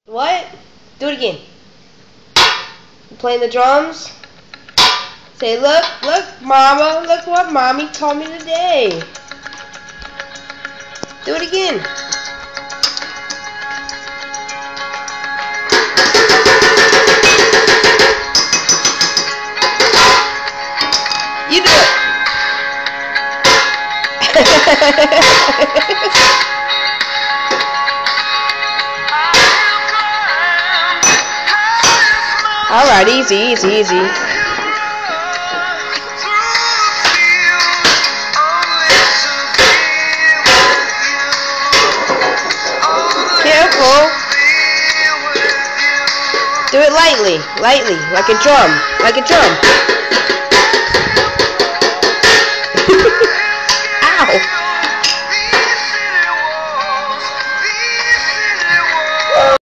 What? Do it again. You playing the drums? Say, look, mama, look what mommy told me today. Do it again. You do it. Alright, easy. Careful. Do it lightly, like a drum,